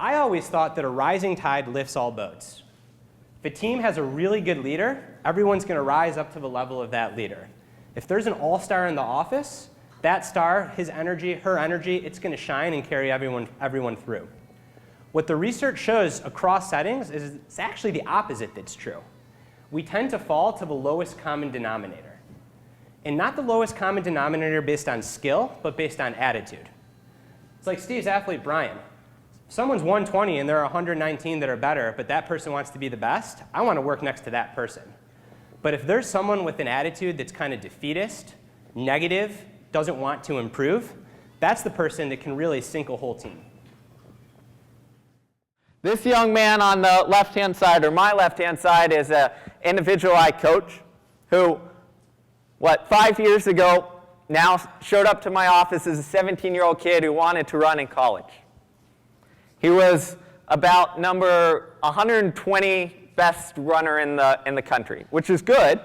I always thought that a rising tide lifts all boats. If a team has a really good leader, everyone's going to rise up to the level of that leader. If there's an all-star in the office, that star, his energy, her energy, it's going to shine and carry everyone through. What the research shows across settings is it's actually the opposite that's true. We tend to fall to the lowest common denominator. And not the lowest common denominator based on skill, but based on attitude. It's like Steve's athlete, Brian. If someone's 120 and there are 119 that are better, but that person wants to be the best, I want to work next to that person. But if there's someone with an attitude that's kind of defeatist, negative, doesn't want to improve, that's the person that can really sink a whole team. This young man on the left-hand side, or my left-hand side, is an individual I coach who, 5 years ago, now showed up to my office as a 17-year-old kid who wanted to run in college. He was about number 120 best runner in the country, which is good,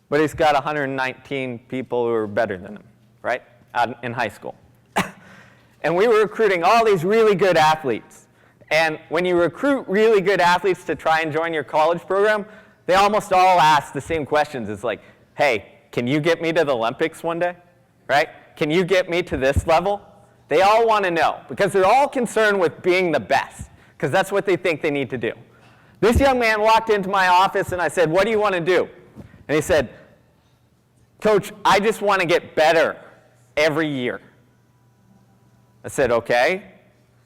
but he's got 119 people who are better than him, right, out in high school. And we were recruiting all these really good athletes. And when you recruit really good athletes to try and join your college program, they almost all ask the same questions. It's like, hey, can you get me to the Olympics one day? Right? Can you get me to this level? They all want to know, because they're all concerned with being the best, because that's what they think they need to do. This young man walked into my office, and I said, what do you want to do? And he said, Coach, I just want to get better every year. I said, okay.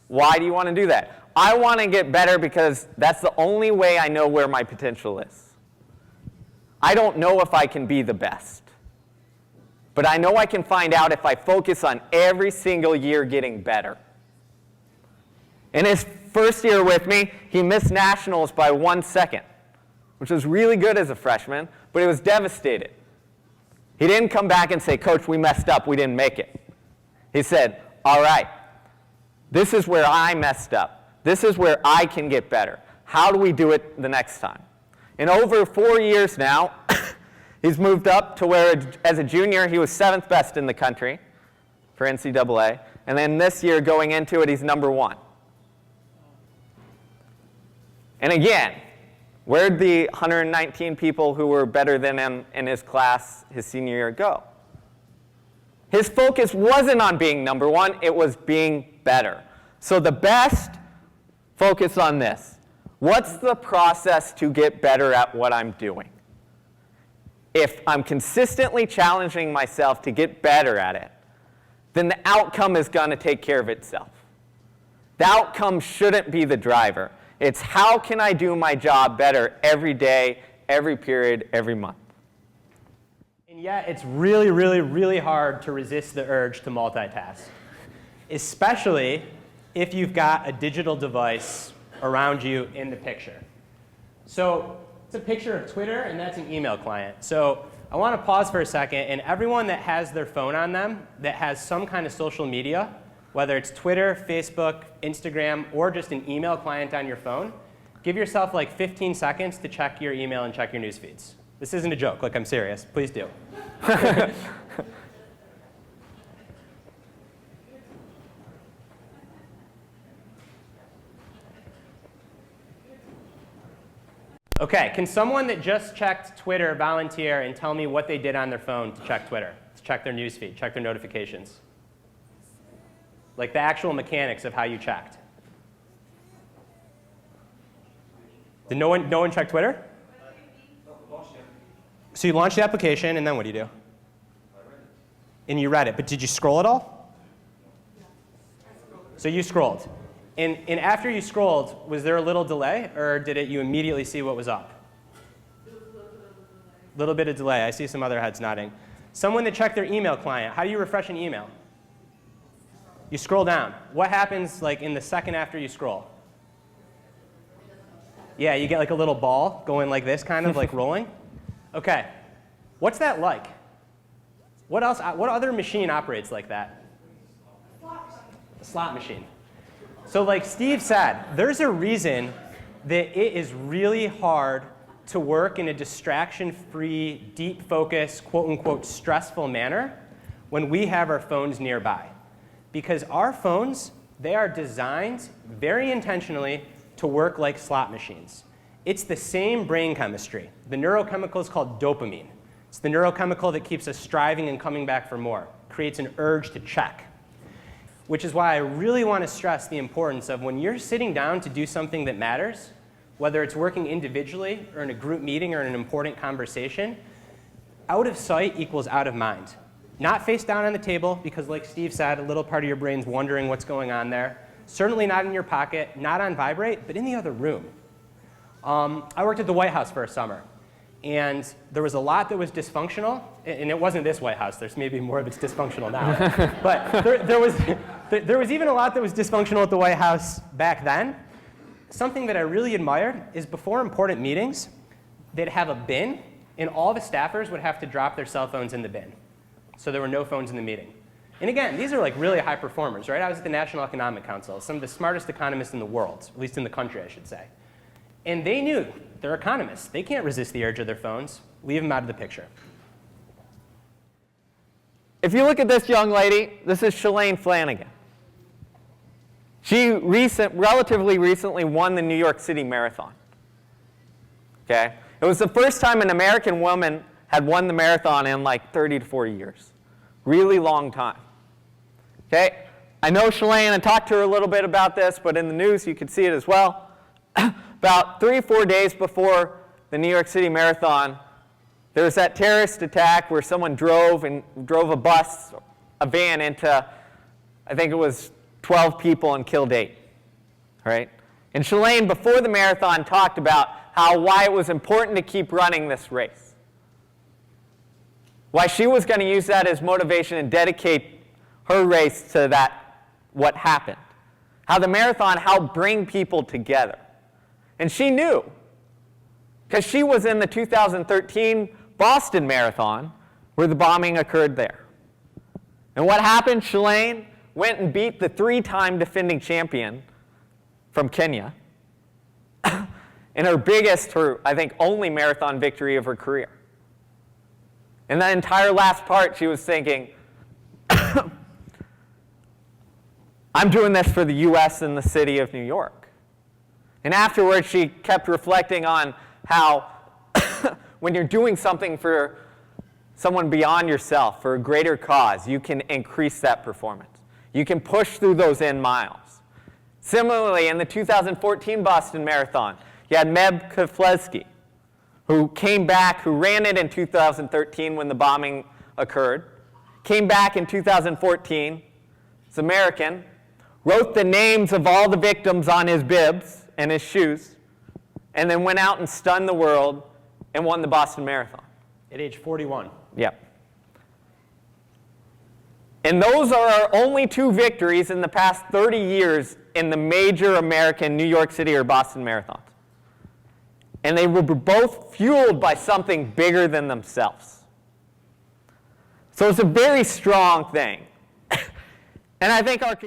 Why do you want to do that? I want to get better because that's the only way I know where my potential is. I don't know if I can be the best. But I know I can find out if I focus on every single year getting better. In his first year with me, he missed nationals by 1 second, which was really good as a freshman, but he was devastated. He didn't come back and say, Coach, we messed up, we didn't make it. He said, all right, this is where I messed up. This is where I can get better. How do we do it the next time? In over 4 years now, he's moved up to where, as a junior, he was 7th best in the country for NCAA. And then this year, going into it, he's number 1. And again, where'd the 119 people who were better than him in his class his senior year go? His focus wasn't on being number 1. It was being better. So the best, focus on this. What's the process to get better at what I'm doing? If I'm consistently challenging myself to get better at it, then the outcome is going to take care of itself. The outcome shouldn't be the driver. It's how can I do my job better every day, every period, every month. And yet it's really, really, really hard to resist the urge to multitask, especially if you've got a digital device around you in the picture. So it's a picture of Twitter, and that's an email client. So I want to pause for a second, and everyone that has their phone on them that has some kind of social media, whether it's Twitter, Facebook, Instagram, or just an email client on your phone, give yourself like 15 seconds to check your email and check your news feeds. This isn't a joke. Like, I'm serious. Please do. OK, can someone that just checked Twitter volunteer and tell me what they did on their phone to check Twitter, to check their newsfeed, check their notifications? Like the actual mechanics of how you checked. Did no one check Twitter? So you launched the application, and then what do you do? And you read it, but did you scroll at all? So you scrolled. And after you scrolled, was there a little delay, or did you immediately see what was up? Little bit of delay. I see some other heads nodding. Someone that checked their email client, how do you refresh an email? You scroll down. What happens like in the second after you scroll? Yeah, you get like a little ball going like this, kind of like rolling. OK, what's that like? What else? What other machine operates like that? A slot machine. So like Steve said, there's a reason that it is really hard to work in a distraction-free, deep focus, quote-unquote, stressful manner when we have our phones nearby. Because our phones, They are designed very intentionally to work like slot machines. It's the same brain chemistry. The neurochemical is called dopamine. It's the neurochemical that keeps us striving and coming back for more, creates an urge to check. Which is why I really want to stress the importance of when you're sitting down to do something that matters, whether it's working individually or in a group meeting or in an important conversation, out of sight equals out of mind. Not face down on the table, because like Steve said, a little part of your brain's wondering what's going on there. Certainly not in your pocket, not on vibrate, but in the other room. I worked at the White House for a summer, and there was a lot that was dysfunctional, and it wasn't this White House. There's maybe more of it's dysfunctional now. But there was even a lot that was dysfunctional at the White House back then. Something that I really admired is before important meetings, they'd have a bin, and all the staffers would have to drop their cell phones in the bin. So there were no phones in the meeting. And again, these are like really high performers, right? I was at the National Economic Council, some of the smartest economists in the world, at least in the country, I should say. And they knew, they're economists. They can't resist the urge of their phones. Leave them out of the picture. If you look at this young lady, this is Shalane Flanagan. She relatively recently won the New York City Marathon. Okay? It was the first time an American woman had won the marathon in like 30 to 40 years. Really long time. Okay? I know Shalane, I talked to her a little bit about this, but in the news you could see it as well. About 3 or 4 days before the New York City Marathon, there was that terrorist attack where someone drove a van into, I think it was 12 people and killed 8. Right? And Shalane, before the marathon, talked about why it was important to keep running this race. Why she was going to use that as motivation and dedicate her race to what happened. How the marathon helped bring people together. And she knew, because she was in the 2013 Boston Marathon, where the bombing occurred there. And what happened? Shalane went and beat the 3-time defending champion from Kenya in her biggest, I think, only marathon victory of her career. In that entire last part, she was thinking, I'm doing this for the U.S. and the city of New York. And afterwards, she kept reflecting on how when you're doing something for someone beyond yourself, for a greater cause, you can increase that performance. You can push through those end miles. Similarly, in the 2014 Boston Marathon, you had Meb Keflezighi, who came back, who ran it in 2013 when the bombing occurred, came back in 2014, he's American, wrote the names of all the victims on his bibs and his shoes, and then went out and stunned the world and won the Boston Marathon. At age 41. Yep. And those are our only 2 victories in the past 30 years in the major American New York City or Boston marathons. And they were both fueled by something bigger than themselves. So it's a very strong thing. And I think our